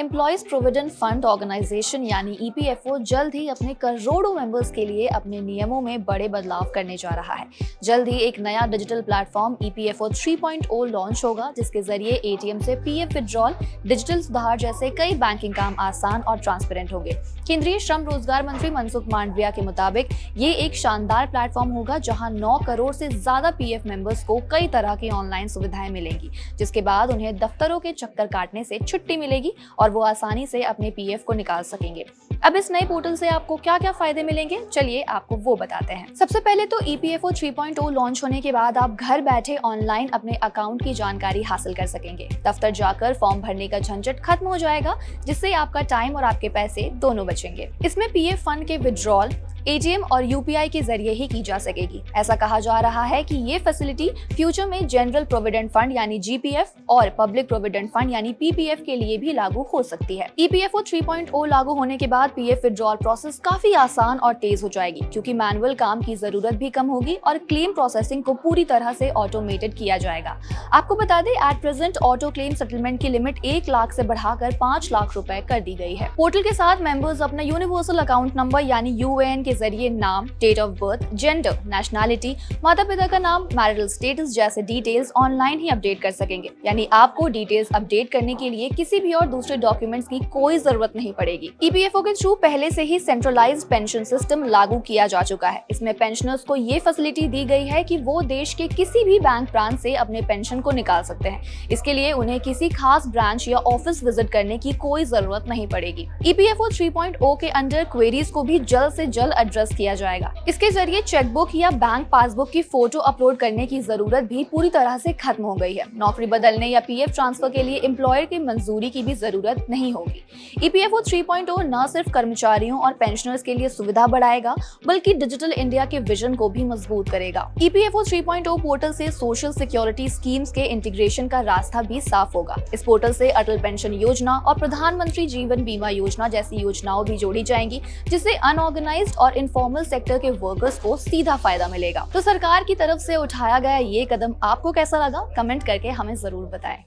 Employees provident fund organisation यानी EPFO जल्द ही अपने करोड़ों मेंबर्स के लिए अपने नियमों में बड़े बदलाव करने जा रहा है। जल्द ही एक नया डिजिटल प्लेटफॉर्म ईपीएफओ 3.0 लॉन्च होगा, जिसके जरिए एटीएम से पीएफ विड्रॉल, डिजिटल सुधार जैसे कई बैंकिंग काम आसान और ट्रांसपेरेंट होंगे। केंद्रीय श्रम रोजगार मंत्री मनसुख मांडविया के मुताबिक ये एक शानदार प्लेटफॉर्म होगा जहां 9 करोड़ से ज्यादा पीएफ मेंबर्स को कई तरह की ऑनलाइन सुविधाएं मिलेंगी, जिसके बाद उन्हें दफ्तरों के चक्कर काटने से छुट्टी मिलेगी और वो आसानी से अपने पीएफ को निकाल सकेंगे। अब इस नए पोर्टल से आपको क्या-क्या फायदे मिलेंगे, चलिए आपको वो बताते हैं। सबसे पहले तो ईपीएफओ 3.0 लॉन्च होने के बाद आप घर बैठे ऑनलाइन अपने अकाउंट की जानकारी हासिल कर सकेंगे। दफ्तर जाकर फॉर्म भरने का झंझट खत्म हो जाएगा, जिससे आपका टाइम और आपके पैसे दोनों बचेंगे। इसमें पीएफ फंड के विड्रॉल एटीएम और यूपीआई के जरिए ही की जा सकेगी। ऐसा कहा जा रहा है कि ये फैसिलिटी फ्यूचर में जनरल प्रोविडेंट फंड यानी जीपीएफ और पब्लिक प्रोविडेंट फंड यानी पीपीएफ के लिए भी लागू हो सकती है। ईपीएफओ 3.0 लागू होने के बाद पीएफ विड्रॉल प्रोसेस काफी आसान और तेज हो जाएगी, क्योंकि मैनुअल काम की जरूरत भी कम होगी और क्लेम प्रोसेसिंग को पूरी तरह से ऑटोमेटेड किया जाएगा। आपको बता दें, at present auto claim settlement की लिमिट 1 लाख से बढ़ाकर 5 लाख रुपए कर दी गई है। पोर्टल के साथ मेंबर्स अपना यूनिवर्सल अकाउंट नंबर यानी यूएएन के जरिए नाम, date of birth, gender, nationality, माता पिता का नाम, मैरिटल स्टेटस जैसे डिटेल्स ऑनलाइन ही अपडेट कर सकेंगे। यानी आपको डिटेल्स अपडेट करने के लिए किसी भी और दूसरे डॉक्यूमेंट्स की कोई जरूरत नहीं पड़ेगी। ईपीएफओ के थ्रू पहले से ही सेंट्रलाइज्ड पेंशन सिस्टम लागू किया जा चुका है। इसमें पेंशनर्स को ये फैसिलिटी दी गई है कि वो देश के किसी भी बैंक ब्रांच से अपने पेंशन को निकाल सकते हैं। इसके लिए उन्हें किसी खास ब्रांच या ऑफिस विजिट करने की कोई जरूरत नहीं पड़ेगी। ईपीएफओ 3.0 के अंडर क्वेरीज को भी जल्द से जल्द एड्रेस किया जाएगा। इसके जरिए चेकबुक या बैंक पासबुक की फोटो अपलोड करने की जरूरत भी पूरी तरह से खत्म हो गई है। नौकरी बदलने या पीएफ ट्रांसफर के लिए एम्प्लॉयर की मंजूरी की भी जरूरत नहीं होगी। ईपीएफओ 3.0 न सिर्फ कर्मचारियों और पेंशनर्स के लिए सुविधा बढ़ाएगा, बल्कि डिजिटल इंडिया के विजन को भी मजबूत करेगा। ईपीएफओ 3.0 पोर्टल से सोशल सिक्योरिटी स्कीम्स के इंटीग्रेशन का रास्ता भी साफ होगा। इस पोर्टल से अटल पेंशन योजना और प्रधानमंत्री जीवन बीमा योजना जैसी योजनाओं भी जोड़ी जाएंगी, जिससे अनऑर्गेनाइज्ड और इनफॉर्मल सेक्टर के वर्कर्स को सीधा फायदा मिलेगा। तो सरकार की तरफ से उठाया गया ये कदम आपको कैसा लगा, कमेंट करके हमें जरूर बताएं।